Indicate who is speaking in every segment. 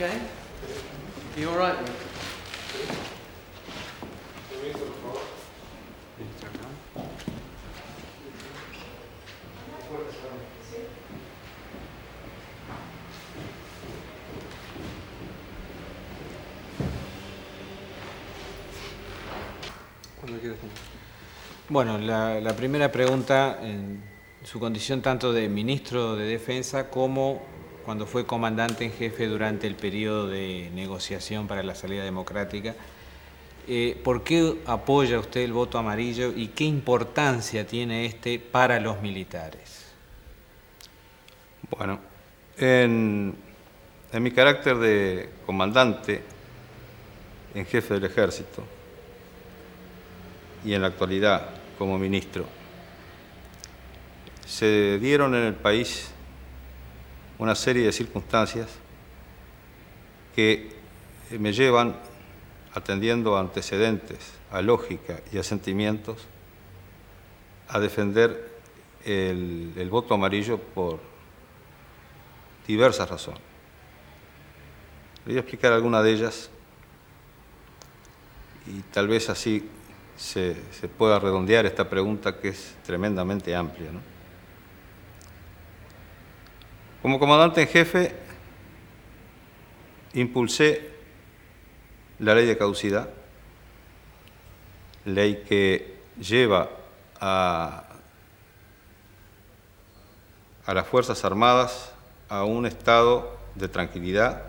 Speaker 1: Okay? You all right? Rick?
Speaker 2: Bueno, la primera pregunta, en su condición tanto de ministro de Defensa como cuando fue comandante en jefe durante el periodo de negociación para la salida democrática, ¿por qué apoya usted el voto amarillo y qué importancia tiene este para los militares?
Speaker 3: Bueno, en mi carácter de comandante en jefe del Ejército y en la actualidad como ministro, se dieron en el país una serie de circunstancias que me llevan, atendiendo a antecedentes, a lógica y a sentimientos, a defender el voto amarillo por diversas razones. Voy a explicar algunas de ellas y tal vez así se pueda redondear esta pregunta que es tremendamente amplia, ¿no? Como comandante en jefe, impulsé la ley de caducidad, ley que lleva a las Fuerzas Armadas a un estado de tranquilidad,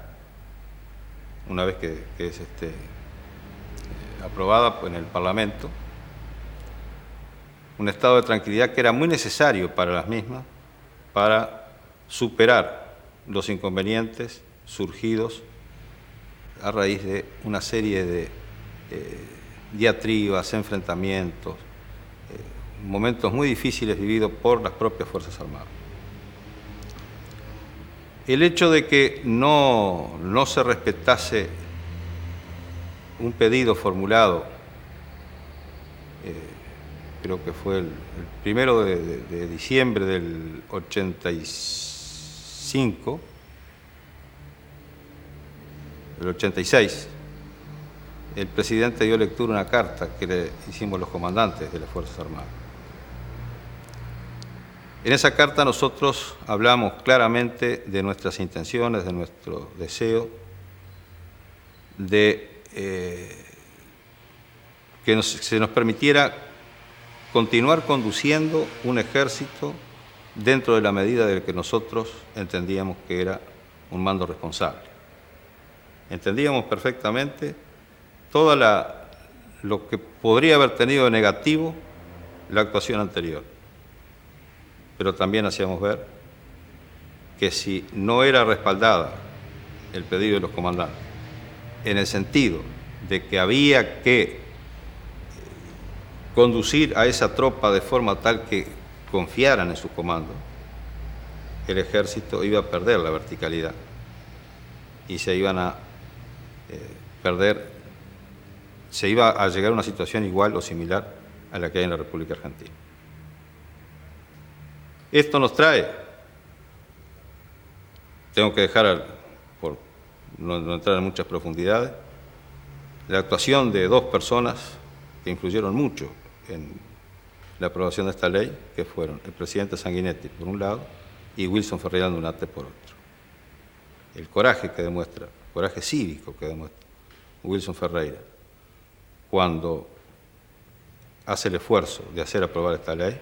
Speaker 3: una vez que es aprobada en el Parlamento, un estado de tranquilidad que era muy necesario para las mismas, para superar los inconvenientes surgidos a raíz de una serie de diatribas, enfrentamientos, momentos muy difíciles vividos por las propias Fuerzas Armadas. El hecho de que no se respetase un pedido formulado, creo que fue el 1 de diciembre del 85, el 86, el presidente dio lectura a una carta que le hicimos los comandantes de las Fuerzas Armadas. En esa carta nosotros hablamos claramente de nuestras intenciones, de nuestro deseo de que se nos permitiera continuar conduciendo un ejército dentro de la medida de que nosotros entendíamos que era un mando responsable. Entendíamos perfectamente todo lo que podría haber tenido de negativo la actuación anterior, pero también hacíamos ver que si no era respaldada el pedido de los comandantes, en el sentido de que había que conducir a esa tropa de forma tal que confiaran en su comando, el ejército iba a perder la verticalidad y se iban a se iba a llegar a una situación igual o similar a la que hay en la República Argentina. Esto nos trae, tengo que dejar, por no entrar en muchas profundidades, la actuación de dos personas que influyeron mucho en la aprobación de esta ley, que fueron el presidente Sanguinetti por un lado y Wilson Ferreira Aldunate por otro. El coraje que demuestra, el coraje cívico que demuestra Wilson Ferreira cuando hace el esfuerzo de hacer aprobar esta ley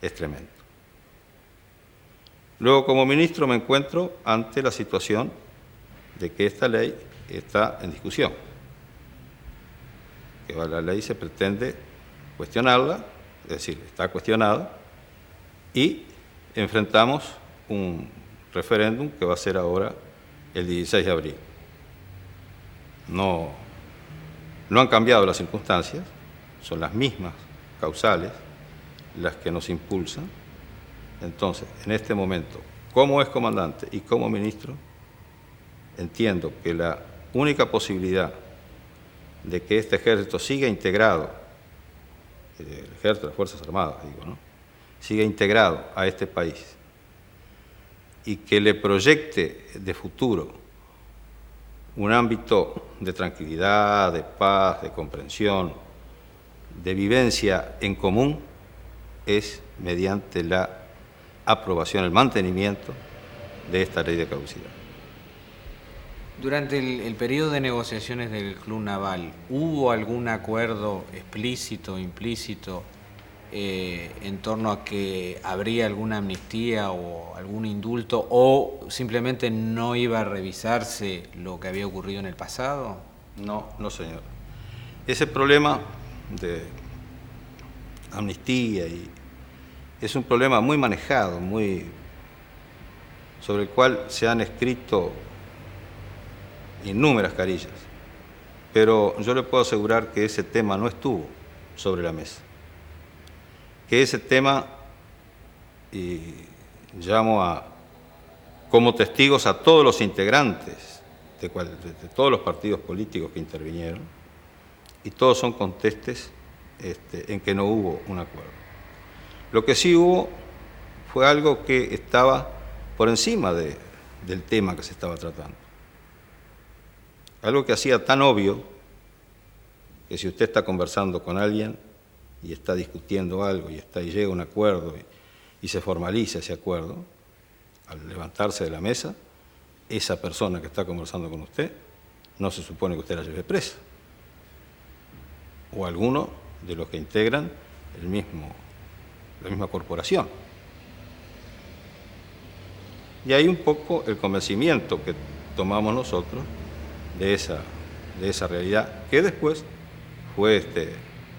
Speaker 3: es tremendo. Luego, como ministro, me encuentro ante la situación de que esta ley está en discusión. Que la ley se pretende cuestionarla, es decir, está cuestionada, y enfrentamos un referéndum que va a ser ahora el 16 de abril. No han cambiado las circunstancias, son las mismas causales las que nos impulsan. Entonces, en este momento, como ex comandante y como ministro, entiendo que la única posibilidad de que este ejército siga integrado, el ejército de las Fuerzas Armadas, digo, ¿no?, siga integrado a este país y que le proyecte de futuro un ámbito de tranquilidad, de paz, de comprensión, de vivencia en común, es mediante la aprobación, el mantenimiento de esta ley de caducidad.
Speaker 2: Durante el periodo de negociaciones del Club Naval, ¿hubo algún acuerdo explícito, implícito, en torno a que habría alguna amnistía o algún indulto, o simplemente no iba a revisarse lo que había ocurrido en el pasado?
Speaker 3: No, no, señor. Ese problema de amnistía es un problema muy manejado, sobre el cual se han escrito innúmeras carillas, pero yo le puedo asegurar que ese tema no estuvo sobre la mesa. Que ese tema, y llamo como testigos a todos los integrantes de todos los partidos políticos que intervinieron, y todos son contestes en que no hubo un acuerdo. Lo que sí hubo fue algo que estaba por encima del tema que se estaba tratando. Algo que hacía tan obvio que si usted está conversando con alguien y está discutiendo algo y llega a un acuerdo y se formaliza ese acuerdo, al levantarse de la mesa, esa persona que está conversando con usted, no se supone que usted la lleve presa, o alguno de los que integran la misma corporación. Y hay un poco el convencimiento que tomamos nosotros de esa realidad, que después fue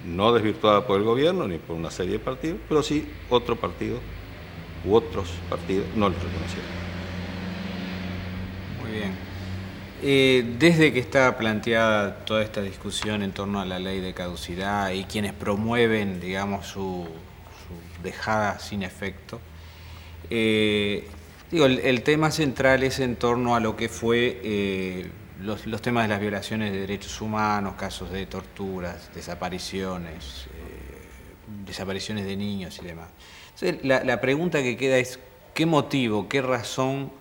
Speaker 3: no desvirtuada por el gobierno ni por una serie de partidos, pero sí otro partido u otros partidos no lo reconocieron.
Speaker 2: Muy bien. Desde que está planteada toda esta discusión en torno a la ley de caducidad y quienes promueven, digamos, su dejada sin efecto, el tema central es en torno a lo que fue los temas de las violaciones de derechos humanos, casos de torturas, desapariciones, desapariciones de niños y demás. Entonces, la pregunta que queda es, ¿qué motivo, qué razón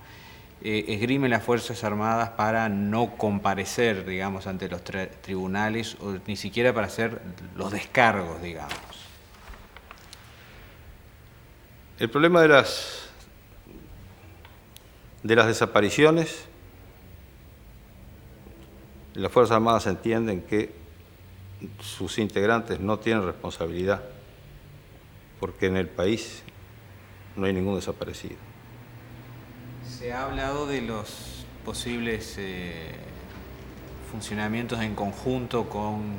Speaker 2: esgrimen las Fuerzas Armadas para no comparecer, digamos, ante los tribunales, o ni siquiera para hacer los descargos, digamos?
Speaker 3: El problema de las desapariciones, las Fuerzas Armadas entienden que sus integrantes no tienen responsabilidad, porque en el país no hay ningún desaparecido.
Speaker 2: Se ha hablado de los posibles funcionamientos en conjunto con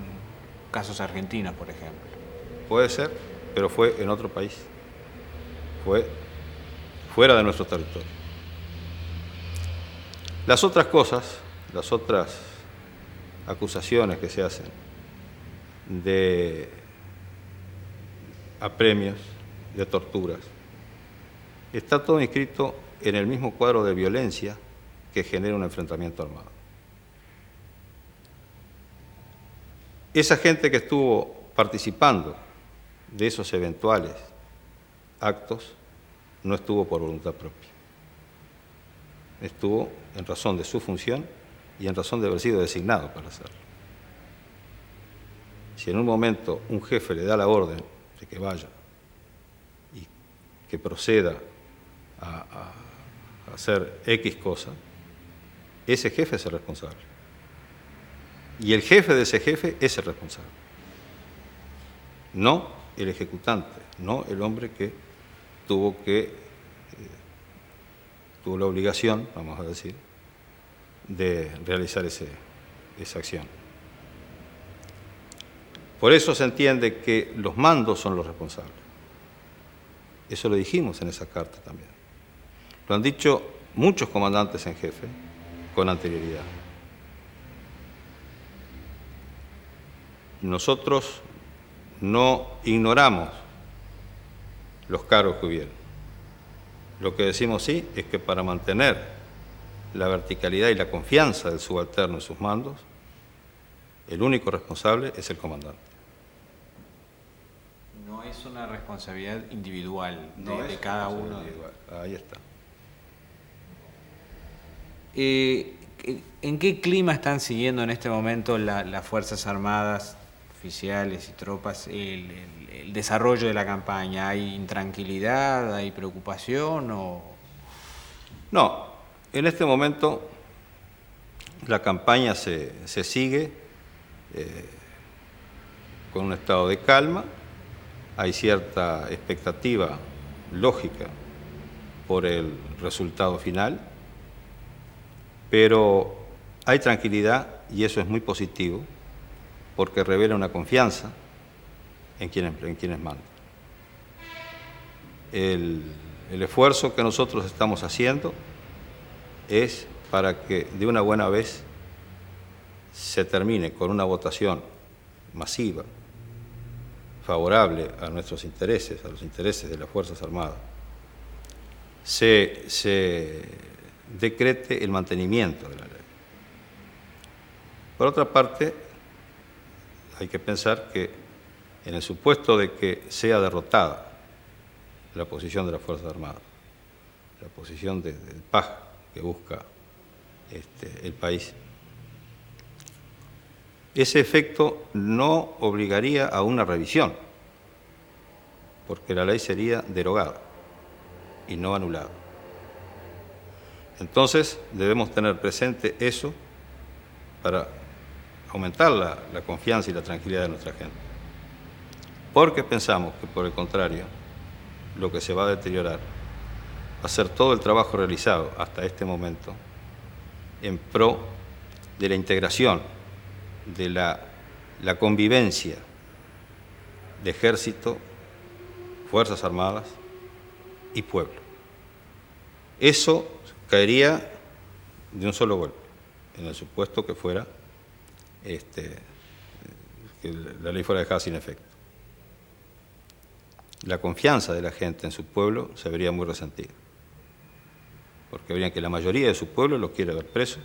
Speaker 2: casos argentinos, por ejemplo.
Speaker 3: Puede ser, pero fue en otro país, fue fuera de nuestro territorio. Las otras cosas, las otras acusaciones que se hacen de apremios, de torturas, está todo inscrito en el mismo cuadro de violencia que genera un enfrentamiento armado. Esa gente que estuvo participando de esos eventuales actos no estuvo por voluntad propia. Estuvo en razón de su función y en razón de haber sido designado para hacerlo. Si en un momento un jefe le da la orden de que vaya y que proceda a hacer X cosa, ese jefe es el responsable. Y el jefe de ese jefe es el responsable. No el ejecutante, no el hombre que tuvo la obligación, vamos a decir, de realizar esa acción. Por eso se entiende que los mandos son los responsables. Eso lo dijimos en esa carta también. Lo han dicho muchos comandantes en jefe con anterioridad. Nosotros no ignoramos los cargos que hubieron. Lo que decimos sí es que para mantener la verticalidad y la confianza del subalterno en sus mandos, el único responsable es el comandante.
Speaker 2: No es una responsabilidad individual de cada uno.
Speaker 3: Individual. Ahí está.
Speaker 2: ¿En qué clima están siguiendo en este momento las Fuerzas Armadas, oficiales y tropas, el desarrollo de la campaña? ¿Hay intranquilidad, hay preocupación o...?
Speaker 3: No, en este momento la campaña se sigue con un estado de calma, hay cierta expectativa lógica por el resultado final, pero hay tranquilidad y eso es muy positivo porque revela una confianza en quienes mandan. El esfuerzo que nosotros estamos haciendo es para que de una buena vez se termine con una votación masiva, favorable a nuestros intereses, a los intereses de las Fuerzas Armadas, se decrete el mantenimiento de la ley. Por otra parte, hay que pensar que en el supuesto de que sea derrotada la posición de las Fuerzas Armadas, la posición del paz que busca el país, ese efecto no obligaría a una revisión, porque la ley sería derogada y no anulada. Entonces debemos tener presente eso para aumentar la confianza y la tranquilidad de nuestra gente. Porque pensamos que, por el contrario, lo que se va a deteriorar va a ser todo el trabajo realizado hasta este momento en pro de la integración, de la convivencia de ejército, Fuerzas Armadas y pueblo. Eso caería de un solo golpe, en el supuesto que fuera que la ley fuera dejada sin efecto. La confianza de la gente en su pueblo se vería muy resentida, porque verían que la mayoría de su pueblo lo quiere ver preso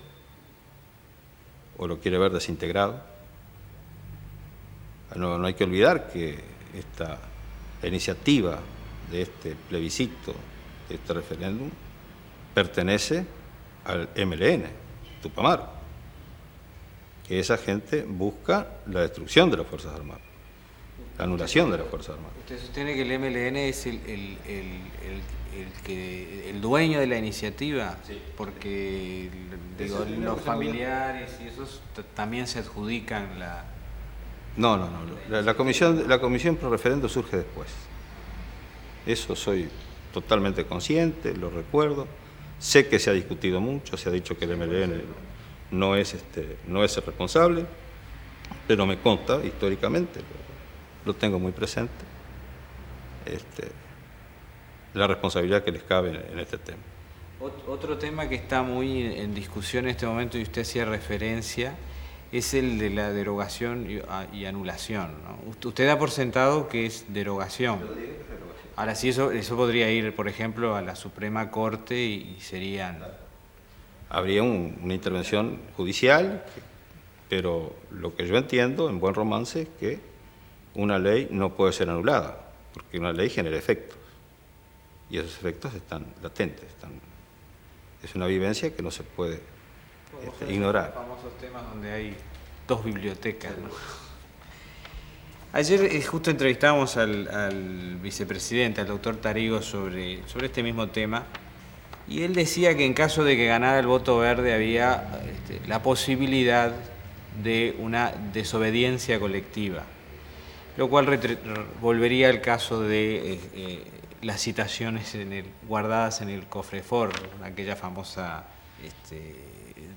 Speaker 3: o lo quiere ver desintegrado. No hay que olvidar que esta iniciativa de este plebiscito, de este referéndum, pertenece al MLN, Tupamaro, que esa gente busca la destrucción de las Fuerzas Armadas, la anulación de las Fuerzas Armadas.
Speaker 2: ¿Usted sostiene que el MLN es el dueño de la iniciativa? Sí. Porque digo, los familiares y esos también se adjudican la...
Speaker 3: No. La comisión pro referendo surge después. Eso soy totalmente consciente, lo recuerdo. Sé que se ha discutido mucho, se ha dicho que el MLN no es el responsable, pero me consta históricamente, lo tengo muy presente, la responsabilidad que les cabe en este tema.
Speaker 2: Otro tema que está muy en discusión en este momento, y usted hacía referencia, es el de la derogación y anulación, ¿no? Usted da por sentado que es derogación. Ahora sí, eso podría ir, por ejemplo, a la Suprema Corte y serían...
Speaker 3: Habría una intervención judicial, pero lo que yo entiendo, en buen romance, es que una ley no puede ser anulada, porque una ley genera efectos, y esos efectos están latentes, es una vivencia que no se puede ignorar.
Speaker 2: Famosos temas donde hay dos bibliotecas, ¿no? Ayer justo entrevistábamos al vicepresidente, al doctor Tarigo, sobre este mismo tema, y él decía que en caso de que ganara el voto verde había la posibilidad de una desobediencia colectiva, lo cual volvería al caso de las citaciones guardadas en el cofrefor, aquella famosa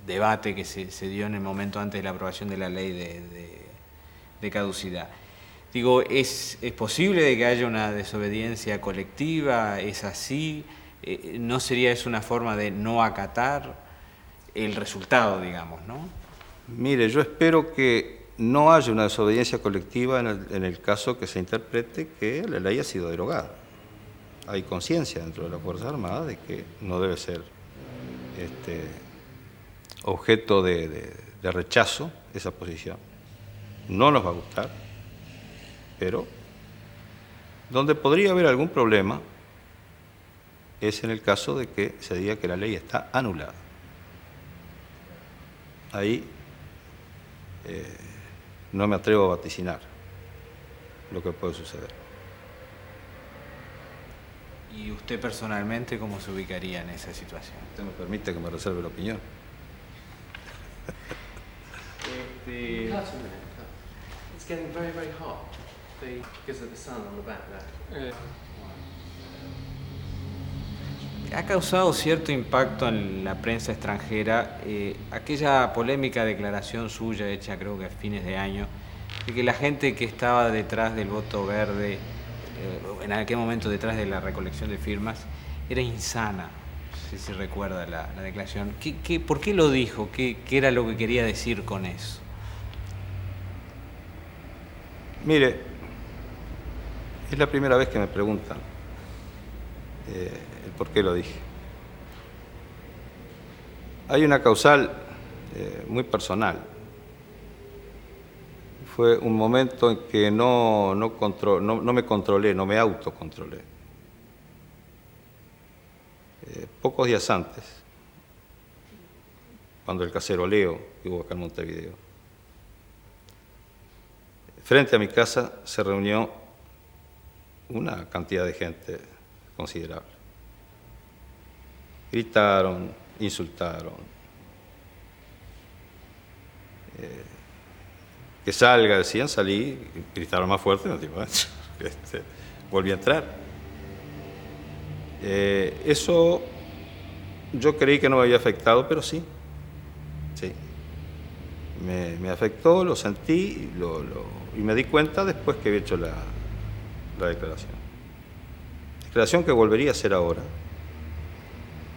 Speaker 2: debate que se dio en el momento antes de la aprobación de la ley de caducidad. Digo, ¿es posible de que haya una desobediencia colectiva? ¿Es así? ¿No sería eso una forma de no acatar el resultado, digamos, no?
Speaker 3: Mire, yo espero que no haya una desobediencia colectiva en el caso que se interprete que la ley ha sido derogada. Hay conciencia dentro de las Fuerzas Armadas de que no debe ser objeto de rechazo esa posición. No nos va a gustar, pero donde podría haber algún problema es en el caso de que se diga que la ley está anulada. ahí no me atrevo a vaticinar lo que puede suceder.
Speaker 2: ¿Y usted personalmente cómo se ubicaría en esa situación?
Speaker 3: ¿Usted me permite que me reserve la opinión?
Speaker 1: Cut a minute. It's getting very, very hot because of the sun on the back there.
Speaker 2: Ha causado cierto impacto en la prensa extranjera aquella polémica declaración suya hecha creo que a fines de año, de que la gente que estaba detrás del voto verde, en aquel momento detrás de la recolección de firmas, era insana. No sé si recuerda la declaración. ¿Por qué lo dijo? ¿Qué era lo que quería decir con eso?
Speaker 3: Mire, es la primera vez que me preguntan el por qué lo dije. Hay una causal muy personal. Fue un momento en que no me controlé, no me autocontrolé. Pocos días antes, cuando el caceroleo que hubo acá en Montevideo, frente a mi casa se reunió una cantidad de gente considerable. Gritaron, insultaron, que salga, decían, salí, gritaron más fuerte, no, tipo, volví a entrar. Eso yo creí que no me había afectado, pero sí, sí. Me afectó, lo sentí y me di cuenta después que había hecho la declaración. Declaración que volvería a hacer ahora,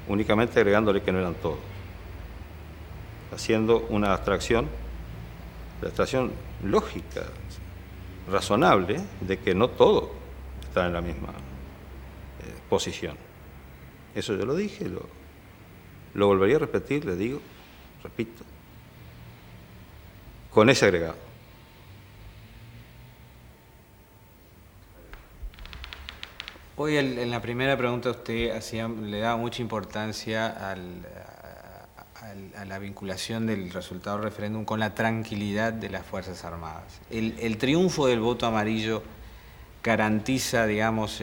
Speaker 3: únicamente agregándole que no eran todos, haciendo una abstracción, la abstracción lógica, razonable, de que no todos están en la misma posición. Eso yo lo dije, lo volvería a repetir, le digo, repito, con ese agregado.
Speaker 2: Hoy en la primera pregunta usted le daba mucha importancia a la vinculación del resultado del referéndum con la tranquilidad de las Fuerzas Armadas. El triunfo del voto amarillo garantiza, digamos,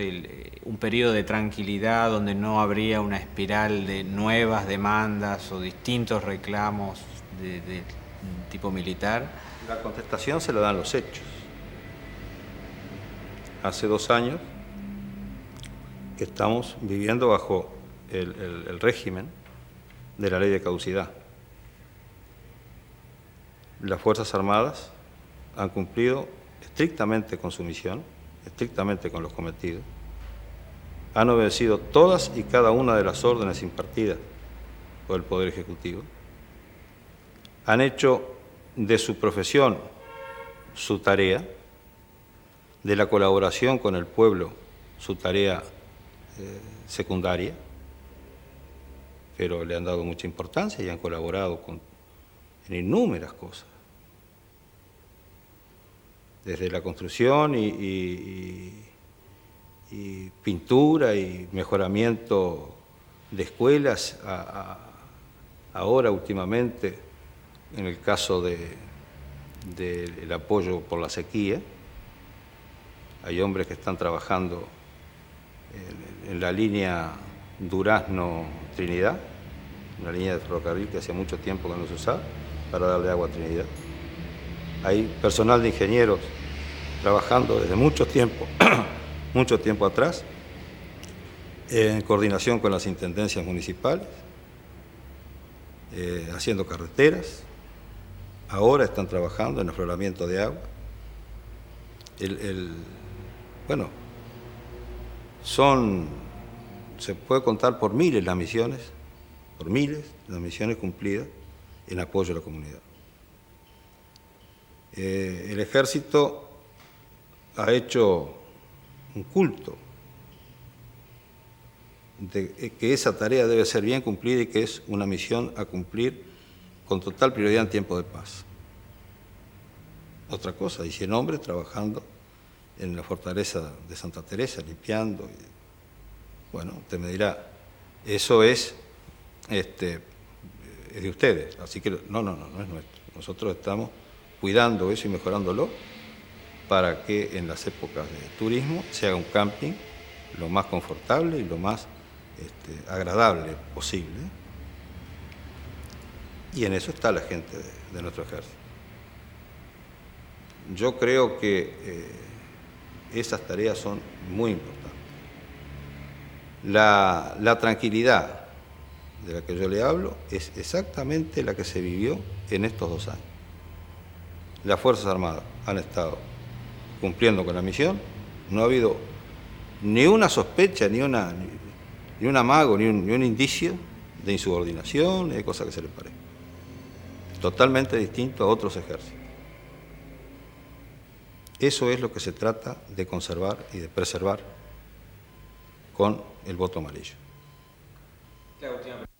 Speaker 2: un periodo de tranquilidad donde no habría una espiral de nuevas demandas o distintos reclamos de tipo militar.
Speaker 3: La contestación se la dan los hechos. Hace 2 años que estamos viviendo bajo el régimen de la ley de caducidad. Las Fuerzas Armadas han cumplido estrictamente con su misión, estrictamente con los cometidos, han obedecido todas y cada una de las órdenes impartidas por el Poder Ejecutivo, han hecho de su profesión su tarea, de la colaboración con el pueblo su tarea secundaria, pero le han dado mucha importancia y han colaborado en innúmeras cosas, desde la construcción y pintura y mejoramiento de escuelas, ahora últimamente en el caso del apoyo por la sequía. Hay hombres que están trabajando en la línea Durazno-Trinidad, una línea de ferrocarril que hacía mucho tiempo que no se usaba, para darle agua a Trinidad. Hay personal de ingenieros trabajando desde mucho tiempo atrás, en coordinación con las intendencias municipales, haciendo carreteras. Ahora están trabajando en afloramiento de agua. Bueno, se puede contar por miles las misiones cumplidas en apoyo a la comunidad. El Ejército ha hecho un culto de que esa tarea debe ser bien cumplida y que es una misión a cumplir con total prioridad en tiempo de paz. Otra cosa, hay 100 hombres trabajando en la fortaleza de Santa Teresa, limpiando. Bueno, usted me dirá, eso es es de ustedes, así que no es nuestro. Nosotros estamos cuidando eso y mejorándolo para que en las épocas de turismo se haga un camping lo más confortable y lo más agradable posible. Y en eso está la gente de nuestro ejército. Yo creo que esas tareas son muy importantes. La tranquilidad de la que yo le hablo es exactamente la que se vivió en estos 2 años. Las Fuerzas Armadas han estado cumpliendo con la misión, no ha habido ni una sospecha, ni un amago, ni un indicio de insubordinación, ni de cosa que se le parezca. Totalmente distinto a otros ejércitos. Eso es lo que se trata de conservar y de preservar con el voto amarillo.
Speaker 2: La última